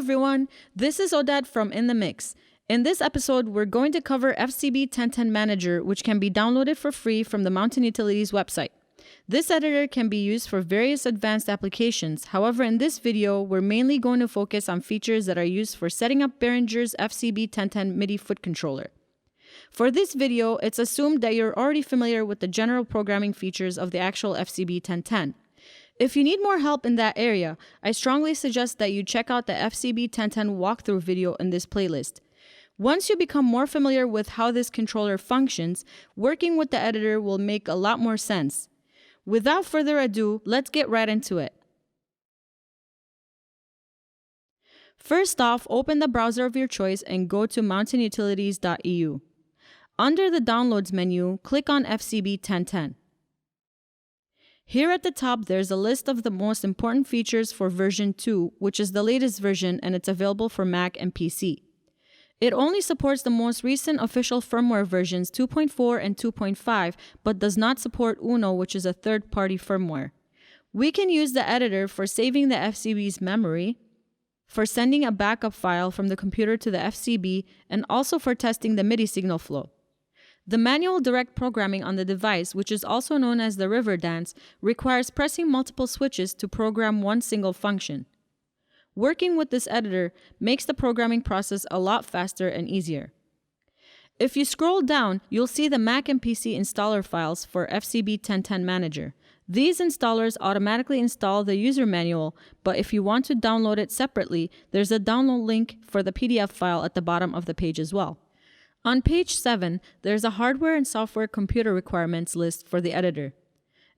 everyone, this is Odette from In the Mix. In this episode, we're going to cover FCB1010 Manager, which can be downloaded for free from the Mountain Utilities website. This editor can be used for various advanced applications. However, in this video, we're mainly going to focus on features that are used for setting up Behringer's FCB1010 Midi foot controller. For this video, it's assumed that you're already familiar with the general programming features of the actual FCB1010. If you need more help in that area, I strongly suggest that you check out the FCB1010 walkthrough video in this playlist. Once you become more familiar with how this controller functions, working with the editor will make a lot more sense. Without further ado, let's get right into it. First off, open the browser of your choice and go to mountainutilities.eu. Under the Downloads menu, click on FCB1010. Here at the top, there's a list of the most important features for version 2, which is the latest version and it's available for Mac and PC. It only supports the most recent official firmware versions 2.4 and 2.5, but does not support Uno, which is a third-party firmware. We can use the editor for saving the FCB's memory, for sending a backup file from the computer to the FCB, and also for testing the Midi signal flow. The manual direct programming on the device, which is also known as the river dance, requires pressing multiple switches to program one single function. Working with this editor makes the programming process a lot faster and easier. If you scroll down, you'll see the Mac and PC installer files for FCB1010 Manager. These installers automatically install the user manual, but if you want to download it separately, there's a download link for the PDF file at the bottom of the page as well. On page 7, there's a hardware and software computer requirements list for the editor.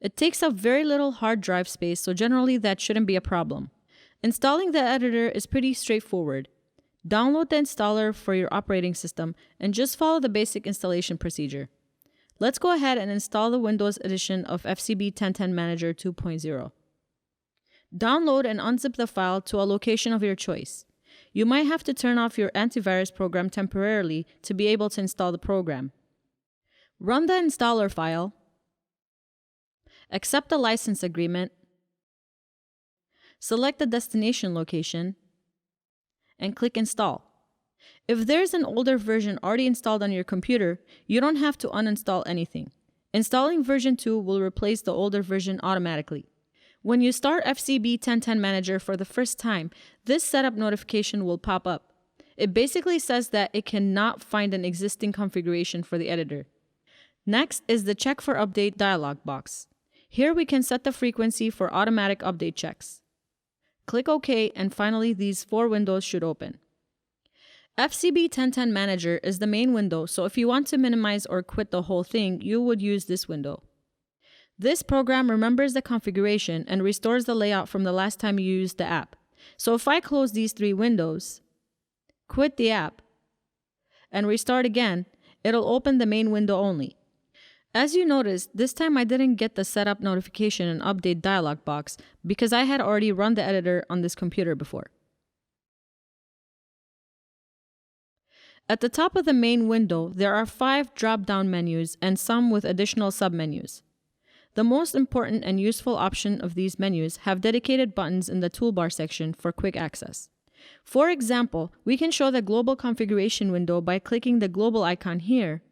It takes up very little hard drive space, so generally that shouldn't be a problem. Installing the editor is pretty straightforward. Download the installer for your operating system and just follow the basic installation procedure. Let's go ahead and install the Windows edition of FCB1010 Manager 2.0. Download and unzip the file to a location of your choice. You might have to turn off your antivirus program temporarily to be able to install the program. Run the installer file, accept the license agreement, select the destination location, and click Install. If there's an older version already installed on your computer, you don't have to uninstall anything. Installing version 2 will replace the older version automatically. When you start FCB1010 Manager for the first time, this setup notification will pop up. It basically says that it cannot find an existing configuration for the editor. Next is the Check for Update dialog box. Here we can set the frequency for automatic update checks. Click OK, and finally these 4 windows should open. FCB1010 Manager is the main window, so if you want to minimize or quit the whole thing, you would use this window. This program remembers the configuration and restores the layout from the last time you used the app. So if I close these 3 windows, quit the app, and restart again, it'll open the main window only. As you noticed, this time I didn't get the setup notification and update dialog box because I had already run the editor on this computer before. At the top of the main window, there are 5 drop-down menus and some with additional submenus. The most important and useful option of these menus have dedicated buttons in the toolbar section for quick access. For example, we can show the global configuration window by clicking the global icon here,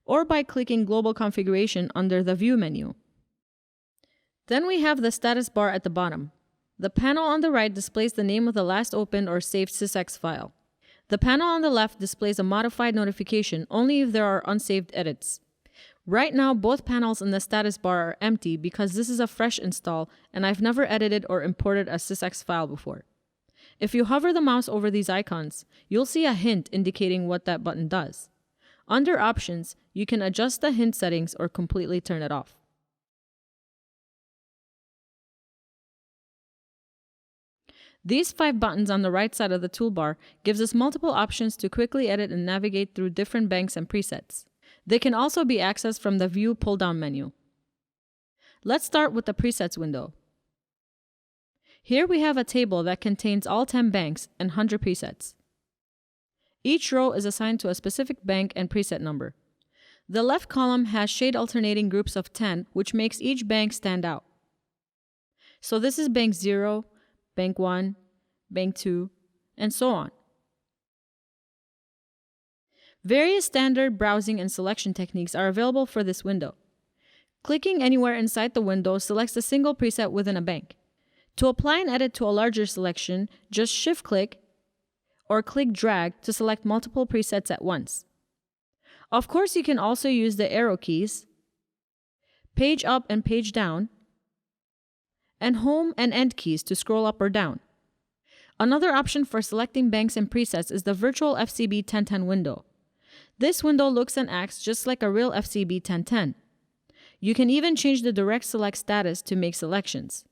or by clicking Global Configuration under the View menu. Then we have the status bar at the bottom. The panel on the right displays the name of the last opened or saved sysx file. The panel on the left displays a modified notification only if there are unsaved edits. Right now, both panels in the status bar are empty because this is a fresh install and I've never edited or imported a sysx file before. If you hover the mouse over these icons, you'll see a hint indicating what that button does. Under Options, you can adjust the hint settings or completely turn it off. These 5 buttons on the right side of the toolbar gives us multiple options to quickly edit and navigate through different banks and presets. They can also be accessed from the View pull-down menu. Let's start with the Presets window. Here we have a table that contains all 10 banks and 100 presets. Each row is assigned to a specific bank and preset number. The left column has shade alternating groups of 10, which makes each bank stand out. So this is bank 0, bank 1, bank 2, and so on. Various standard browsing and selection techniques are available for this window. Clicking anywhere inside the window selects a single preset within a bank. To apply and edit to a larger selection, just shift-click or click-drag to select multiple presets at once. Of course, you can also use the arrow keys, page up and page down, and home and end keys to scroll up or down. Another option for selecting banks and presets is the virtual FCB1010 window. This window looks and acts just like a real FCB1010. You can even change the direct select status to make selections.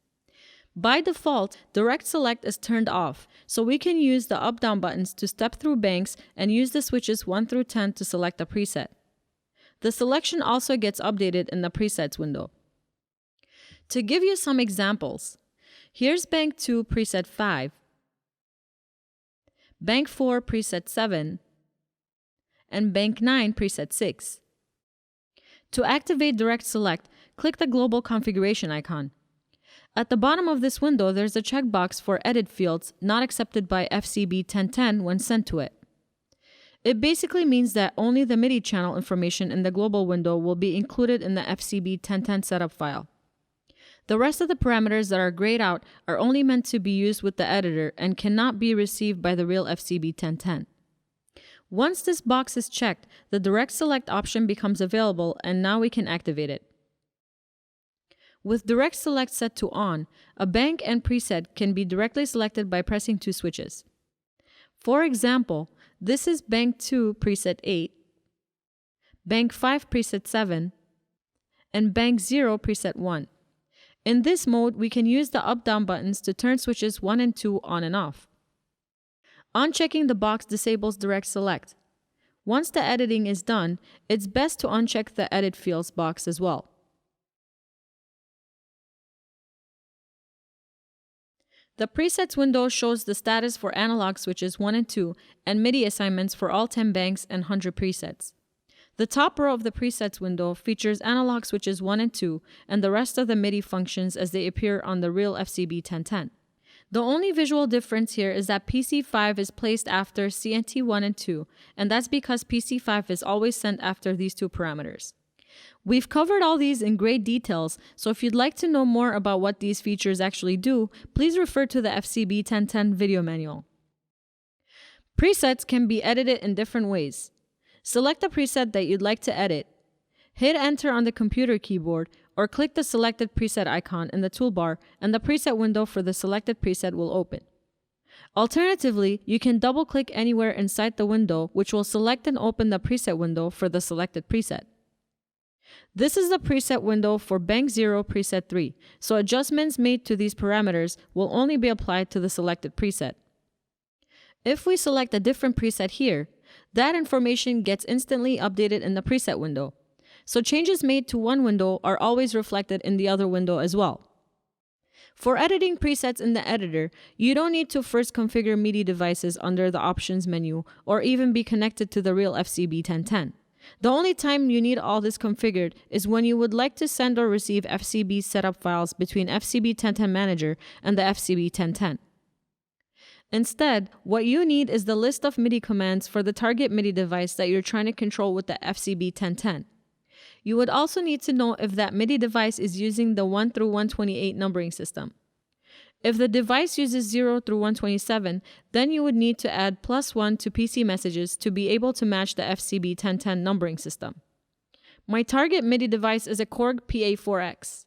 By default, direct select is turned off, so we can use the up-down buttons to step through banks and use the switches 1 through 10 to select a preset. The selection also gets updated in the presets window. To give you some examples, here's Bank 2 preset 5, Bank 4 preset 7, and Bank 9 preset 6. To activate direct select, click the global configuration icon. At the bottom of this window, there's a checkbox for edit fields not accepted by FCB1010 when sent to it. It basically means that only the Midi channel information in the global window will be included in the FCB1010 setup file. The rest of the parameters that are grayed out are only meant to be used with the editor and cannot be received by the real FCB1010. Once this box is checked, the direct select option becomes available and now we can activate it. With direct select set to on, a bank and preset can be directly selected by pressing 2 switches. For example, this is Bank 2 preset 8, Bank 5 preset 7, and Bank 0 preset 1. In this mode, we can use the up-down buttons to turn switches 1 and 2 on and off. Unchecking the box disables direct select. Once the editing is done, it's best to uncheck the Edit Fields box as well. The presets window shows the status for analog switches 1 and 2 and MIDI assignments for all 10 banks and 100 presets. The top row of the presets window features analog switches 1 and 2 and the rest of the MIDI functions as they appear on the real FCB1010. The only visual difference here is that PC5 is placed after CNT1 and 2, and that's because PC5 is always sent after these two parameters. We've covered all these in great details, so if you'd like to know more about what these features actually do, please refer to the FCB1010 video manual. Presets can be edited in different ways. Select the preset that you'd like to edit, hit enter on the computer keyboard, or click the selected preset icon in the toolbar and the preset window for the selected preset will open. Alternatively, you can double-click anywhere inside the window, which will select and open the preset window for the selected preset. This is the preset window for Bank 0 preset 3, so adjustments made to these parameters will only be applied to the selected preset. If we select a different preset here, that information gets instantly updated in the preset window, so changes made to one window are always reflected in the other window as well. For editing presets in the editor, you don't need to first configure MIDI devices under the Options menu or even be connected to the real FCB1010. The only time you need all this configured is when you would like to send or receive FCB setup files between FCB1010 Manager and the FCB1010. Instead, what you need is the list of MIDI commands for the target MIDI device that you're trying to control with the FCB1010. You would also need to know if that MIDI device is using the 1 through 128 numbering system. If the device uses 0 through 127, then you would need to add +1 to PC messages to be able to match the FCB1010 numbering system. My target MIDI device is a Korg PA4X.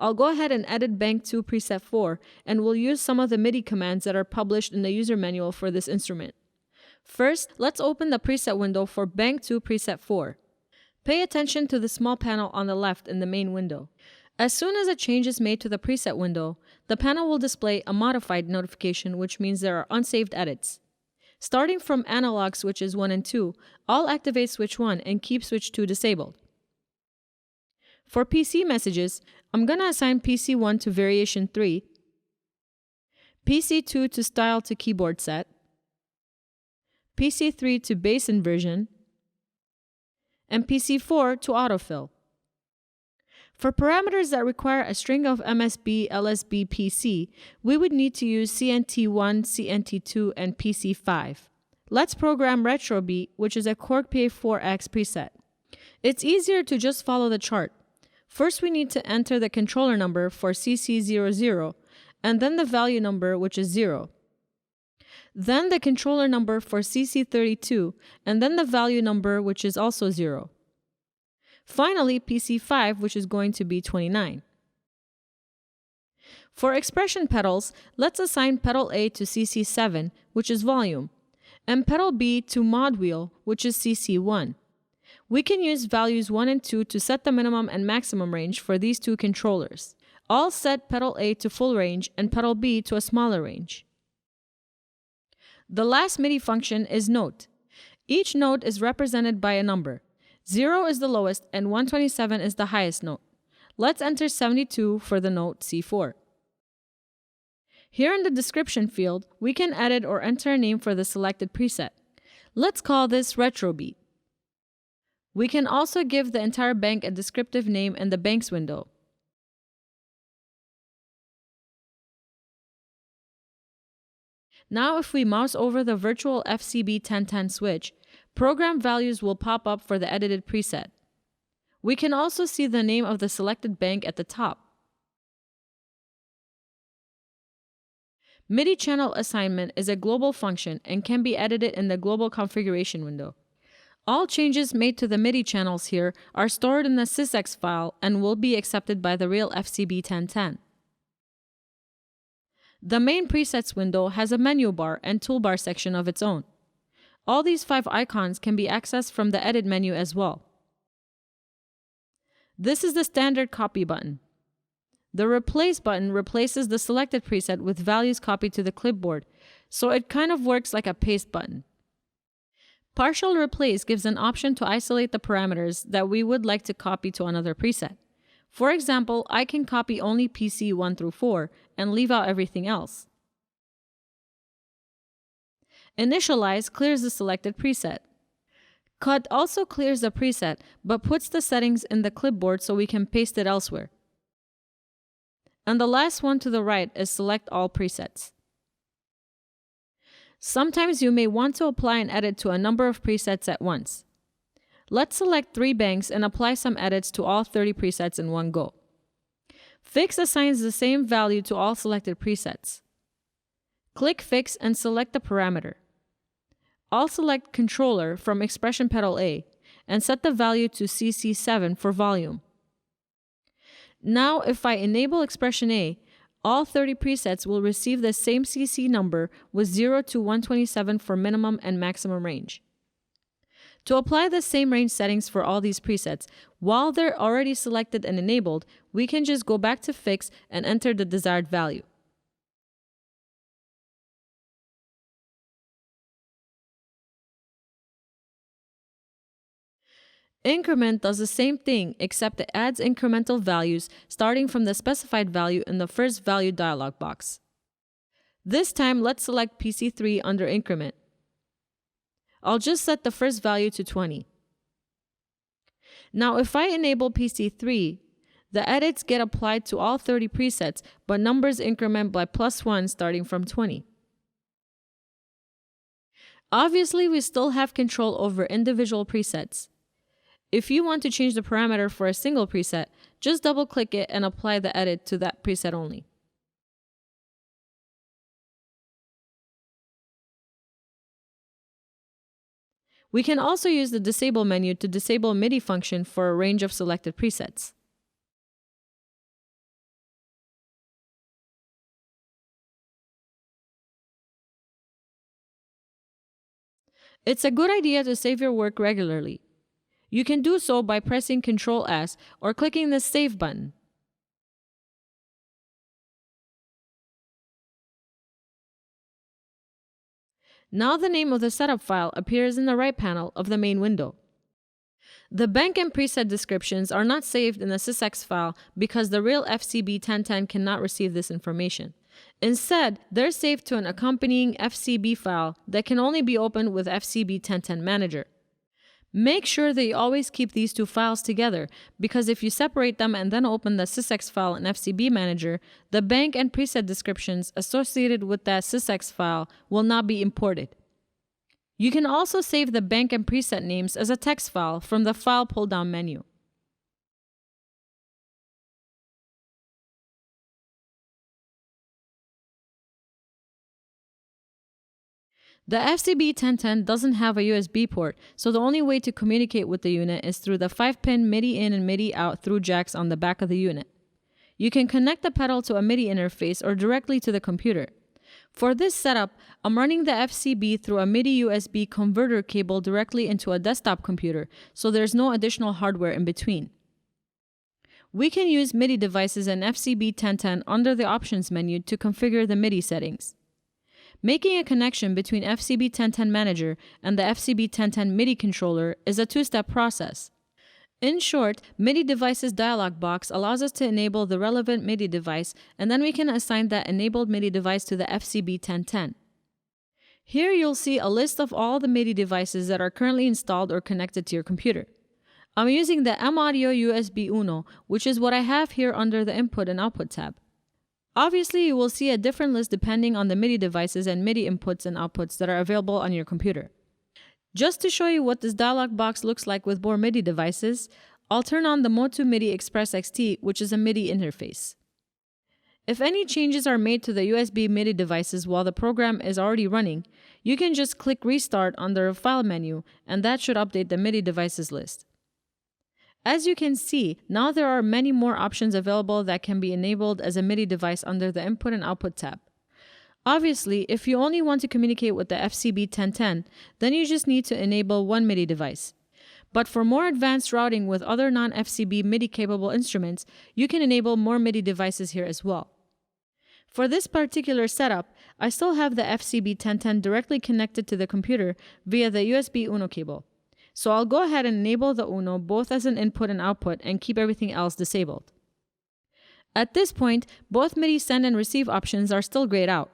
I'll go ahead and edit Bank 2 preset 4 and we'll use some of the MIDI commands that are published in the user manual for this instrument. First, let's open the preset window for Bank 2 preset 4. Pay attention to the small panel on the left in the main window. As soon as a change is made to the preset window, the panel will display a modified notification, which means there are unsaved edits. Starting from analog switches 1 and 2, I'll activate switch 1 and keep switch 2 disabled. For PC messages, I'm going to assign PC1 to variation 3, PC2 to style to keyboard set, PC3 to bass inversion, and PC4 to autofill. For parameters that require a string of MSB, LSB, PC, we would need to use CNT1, CNT2, and PC5. Let's program RetroBeat, which is a Korg PA4X preset. It's easier to just follow the chart. First, we need to enter the controller number for CC00, and then the value number, which is 0. Then the controller number for CC32, and then the value number, which is also 0. Finally, PC5, which is going to be 29. For expression pedals, let's assign pedal A to CC7, which is volume, and pedal B to mod wheel, which is CC1. We can use values 1 and 2 to set the minimum and maximum range for these two controllers. I'll set pedal A to full range and pedal B to a smaller range. The last MIDI function is note. Each note is represented by a number. 0 is the lowest and 127 is the highest note. Let's enter 72 for the note C4. Here in the description field, we can edit or enter a name for the selected preset. Let's call this RetroBeat. We can also give the entire bank a descriptive name in the Banks window. Now if we mouse over the virtual FCB1010 switch, program values will pop up for the edited preset. We can also see the name of the selected bank at the top. MIDI channel assignment is a global function and can be edited in the global configuration window. All changes made to the MIDI channels here are stored in the sysx file and will be accepted by the real FCB1010. The main presets window has a menu bar and toolbar section of its own. All these 5 icons can be accessed from the edit menu as well. This is the standard copy button. The replace button replaces the selected preset with values copied to the clipboard, so it kind of works like a paste button. Partial replace gives an option to isolate the parameters that we would like to copy to another preset. For example, I can copy only PC 1 through 4 and leave out everything else. Initialize clears the selected preset. Cut also clears the preset, but puts the settings in the clipboard so we can paste it elsewhere. And the last one to the right is select all presets. Sometimes you may want to apply an edit to a number of presets at once. Let's select 3 banks and apply some edits to all 30 presets in one go. Fix assigns the same value to all selected presets. Click Fix and select the parameter. I'll select Controller from Expression Pedal A and set the value to CC7 for volume. Now if I enable Expression A, all 30 presets will receive the same CC number with 0 to 127 for minimum and maximum range. To apply the same range settings for all these presets, while they're already selected and enabled, we can just go back to Fix and enter the desired value. Increment does the same thing, except it adds incremental values starting from the specified value in the first value dialog box. This time, let's select PC3 under Increment. I'll just set the first value to 20. Now, if I enable PC3, the edits get applied to all 30 presets, but numbers increment by +1 starting from 20. Obviously, we still have control over individual presets. If you want to change the parameter for a single preset, just double-click it and apply the edit to that preset only. We can also use the Disable menu to disable MIDI function for a range of selected presets. It's a good idea to save your work regularly. You can do so by pressing Ctrl+S or clicking the Save button. Now the name of the setup file appears in the right panel of the main window. The bank and preset descriptions are not saved in the sysx file because the real FCB1010 cannot receive this information. Instead, they're saved to an accompanying FCB file that can only be opened with FCB1010 Manager. Make sure that you always keep these two files together, because if you separate them and then open the sysx file in FCB Manager, the bank and preset descriptions associated with that sysx file will not be imported. You can also save the bank and preset names as a text file from the File pull-down menu. The FCB1010 doesn't have a USB port, so the only way to communicate with the unit is through the 5-pin Midi in and Midi out through jacks on the back of the unit. You can connect the pedal to a Midi interface or directly to the computer. For this setup, I'm running the FCB through a Midi USB converter cable directly into a desktop computer, so there's no additional hardware in between. We can use Midi devices in FCB1010 under the Options menu to configure the Midi settings. Making a connection between FCB1010 Manager and the FCB1010 Midi controller is a two-step process. In short, Midi Devices dialog box allows us to enable the relevant Midi device, and then we can assign that enabled Midi device to the FCB1010. Here you'll see a list of all the Midi devices that are currently installed or connected to your computer. I'm using the M-Audio USB Uno, which is what I have here under the Input and Output tab. Obviously, you will see a different list depending on the Midi devices and Midi inputs and outputs that are available on your computer. Just to show you what this dialog box looks like with more Midi devices, I'll turn on the Motu MIDI Express XT, which is a Midi interface. If any changes are made to the USB Midi devices while the program is already running, you can just click Restart under the File menu, and that should update the Midi devices list. As you can see, now there are many more options available that can be enabled as a Midi device under the Input and Output tab. Obviously, if you only want to communicate with the FCB1010, then you just need to enable one Midi device. But for more advanced routing with other non-FCB Midi-capable instruments, you can enable more Midi devices here as well. For this particular setup, I still have the FCB1010 directly connected to the computer via the USB Uno cable. So I'll go ahead and enable the Uno both as an input and output and keep everything else disabled. At this point, both Midi send and receive options are still grayed out.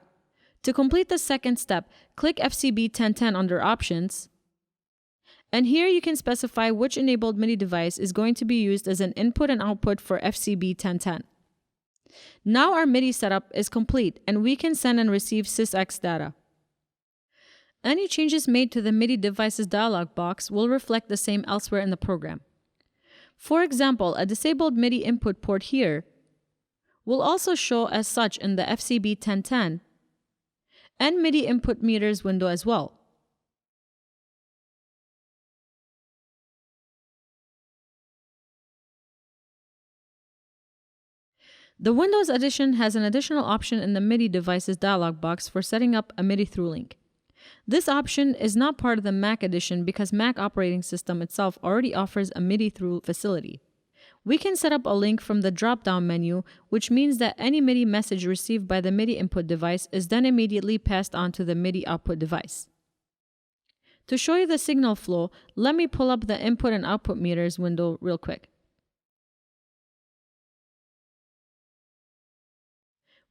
To complete the second step, click FCB1010 under Options, and here you can specify which enabled Midi device is going to be used as an input and output for FCB1010. Now our Midi setup is complete and we can send and receive sysx data. Any changes made to the Midi devices dialog box will reflect the same elsewhere in the program. For example, a disabled Midi input port here will also show as such in the FCB1010 and Midi input meters window as well. The Windows Edition has an additional option in the Midi devices dialog box for setting up a Midi through link. This option is not part of the Mac edition because Mac operating system itself already offers a Midi through facility. We can set up a link from the drop-down menu, which means that any Midi message received by the Midi input device is then immediately passed on to the Midi output device. To show you the signal flow, let me pull up the input and output meters window real quick.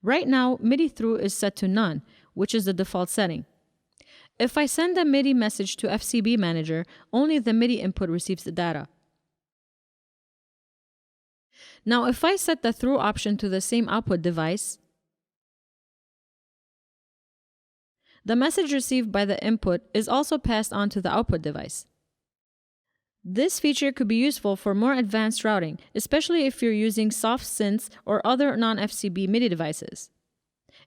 Right now, Midi through is set to none, which is the default setting. If I send a Midi message to FCB Manager, only the Midi input receives the data. Now, if I set the through option to the same output device, the message received by the input is also passed on to the output device. This feature could be useful for more advanced routing, especially if you're using soft synths or other non-FCB Midi devices.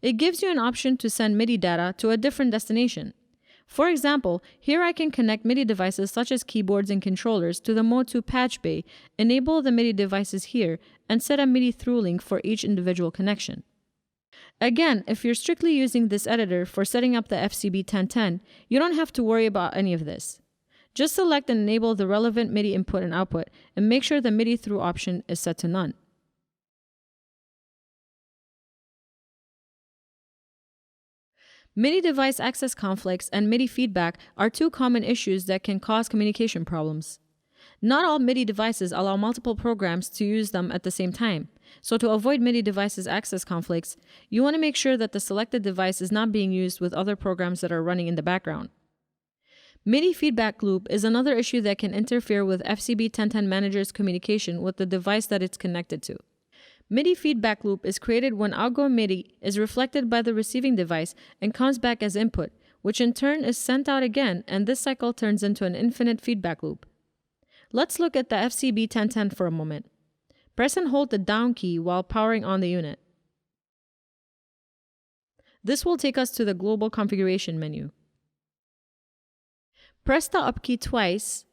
It gives you an option to send Midi data to a different destination. For example, here I can connect Midi devices such as keyboards and controllers to the Motu patch bay, enable the Midi devices here, and set a Midi through link for each individual connection. Again, if you're strictly using this editor for setting up the FCB1010, you don't have to worry about any of this. Just select and enable the relevant Midi input and output, and make sure the Midi through option is set to none. Midi device access conflicts and Midi feedback are two common issues that can cause communication problems. Not all Midi devices allow multiple programs to use them at the same time, so to avoid Midi devices access conflicts, you want to make sure that the selected device is not being used with other programs that are running in the background. MIDI feedback loop is another issue that can interfere with FCB1010 manager's communication with the device that it's connected to. MIDI feedback loop is created when outgoing MIDI is reflected by the receiving device and comes back as input, which in turn is sent out again, and this cycle turns into an infinite feedback loop. Let's look at the FCB1010 for a moment. Press and hold the down key while powering on the unit. This will take us to the global configuration menu. Press the up key twice,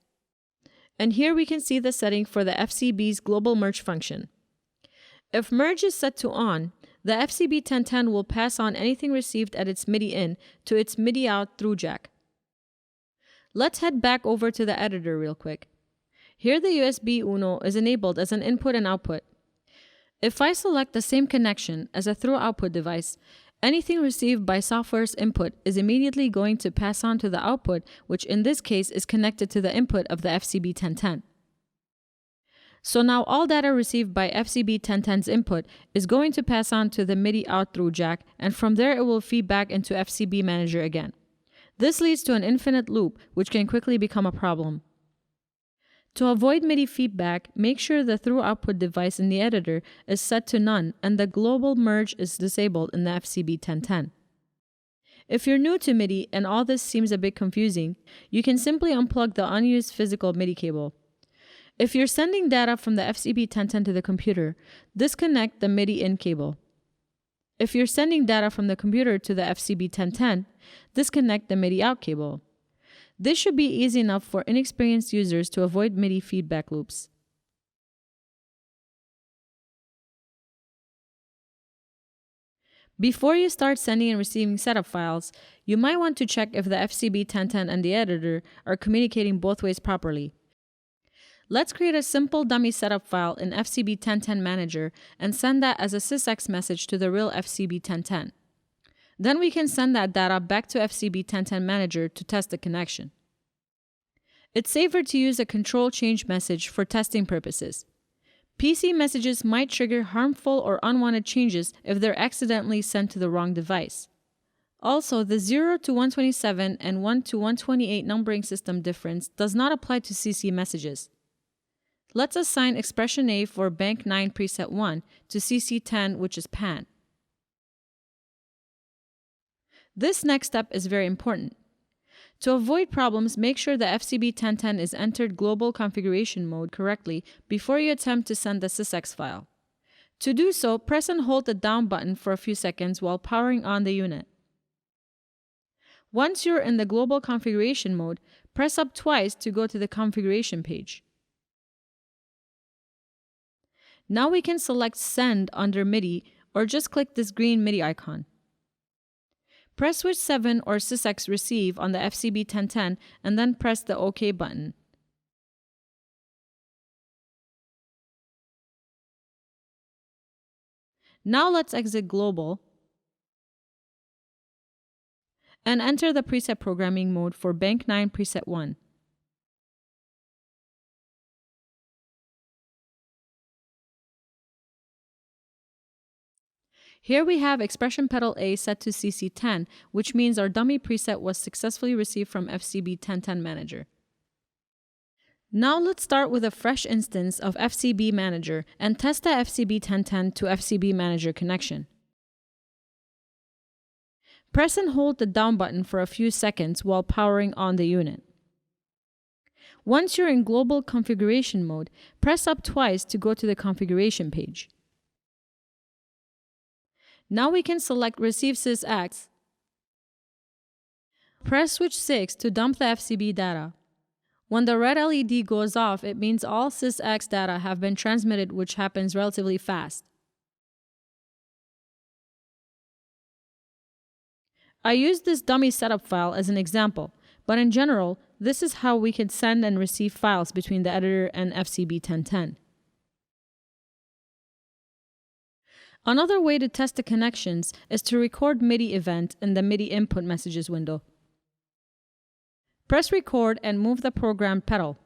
and here we can see the setting for the FCB's global merge function. If merge is set to on, the FCB1010 will pass on anything received at its MIDI in to its MIDI out through jack. Let's head back over to the editor real quick. Here the USB Uno is enabled as an input and output. If I select the same connection as a through output device, anything received by software's input is immediately going to pass on to the output, which in this case is connected to the input of the FCB1010. So now all data received by FCB1010's input is going to pass on to the MIDI out through jack, and from there it will feed back into FCB Manager again. This leads to an infinite loop, which can quickly become a problem. To avoid MIDI feedback, make sure the through output device in the editor is set to none and the global merge is disabled in the FCB1010. If you're new to MIDI and all this seems a bit confusing, you can simply unplug the unused physical MIDI cable. If you're sending data from the FCB1010 to the computer, disconnect the MIDI in cable. If you're sending data from the computer to the FCB1010, disconnect the MIDI out cable. This should be easy enough for inexperienced users to avoid MIDI feedback loops. Before you start sending and receiving setup files, you might want to check if the FCB1010 and the editor are communicating both ways properly. Let's create a simple dummy setup file in FCB1010 Manager and send that as a sysx message to the real FCB1010. Then we can send that data back to FCB1010 Manager to test the connection. It's safer to use a control change message for testing purposes. PC messages might trigger harmful or unwanted changes if they're accidentally sent to the wrong device. Also, the 0 to 127 and 1 to 128 numbering system difference does not apply to CC messages. Let's assign expression A for bank 9 preset 1 to CC10, which is PAN. This next step is very important. To avoid problems, make sure the FCB1010 is entered global configuration mode correctly before you attempt to send the sysx file. To do so, press and hold the down button for a few seconds while powering on the unit. Once you're in the global configuration mode, press up twice to go to the configuration page. Now we can select Send under MIDI or just click this green MIDI icon. Press switch 7 or sysx receive on the FCB1010 and then press the OK button. Now let's exit global and enter the preset programming mode for bank 9 preset 1. Here we have expression pedal A set to CC10, which means our dummy preset was successfully received from FCB1010 Manager. Now let's start with a fresh instance of FCB Manager and test the FCB1010 to FCB Manager connection. Press and hold the down button for a few seconds while powering on the unit. Once you're in global configuration mode, press up twice to go to the configuration page. Now we can select Receive sysx. Press switch 6 to dump the FCB data. When the red LED goes off, it means all sysx data have been transmitted, which happens relatively fast. I used this dummy setup file as an example, but in general, this is how we can send and receive files between the editor and FCB1010. Another way to test the connections is to record MIDI event in the MIDI input messages window. Press record and move the program pedal.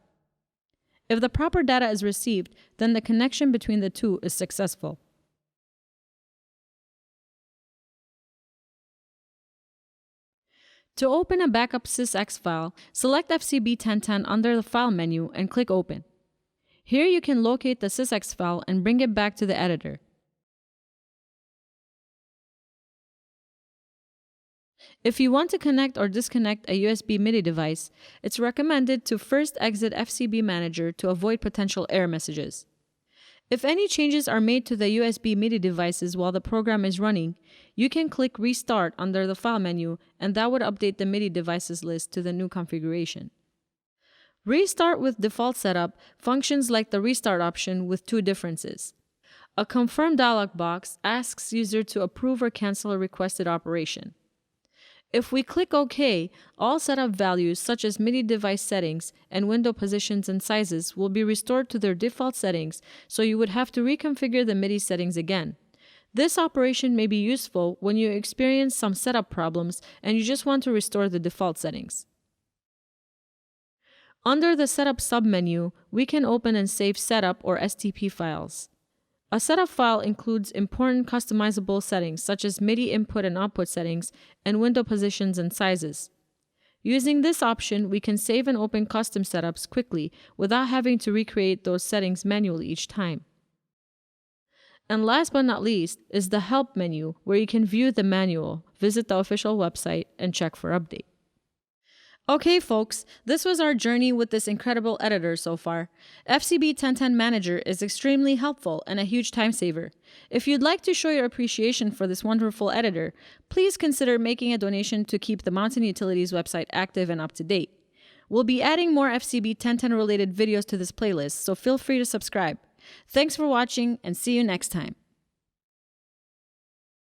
If the proper data is received, then the connection between the two is successful. To open a backup sysx file, select FCB1010 under the File menu and click Open. Here you can locate the sysx file and bring it back to the editor. If you want to connect or disconnect a USB Midi device, it's recommended to first exit FCB Manager to avoid potential error messages. If any changes are made to the USB Midi devices while the program is running, you can click Restart under the File menu, and that would update the Midi devices list to the new configuration. Restart with default setup functions like the restart option with two differences. A Confirm dialog box asks user to approve or cancel a requested operation. If we click OK, all setup values such as Midi device settings and window positions and sizes will be restored to their default settings, so you would have to reconfigure the Midi settings again. This operation may be useful when you experience some setup problems and you just want to restore the default settings. Under the Setup submenu, we can open and save setup or STP files. A setup file includes important customizable settings such as Midi input and output settings and window positions and sizes. Using this option, we can save and open custom setups quickly without having to recreate those settings manually each time. And last but not least is the Help menu, where you can view the manual, visit the official website, and check for update. Okay folks, this was our journey with this incredible editor so far. FCB1010 Manager is extremely helpful and a huge time saver. If you'd like to show your appreciation for this wonderful editor, please consider making a donation to keep the Mountain Utilities website active and up to date. We'll be adding more FCB1010 related videos to this playlist, so feel free to subscribe. Thanks for watching and see you next time.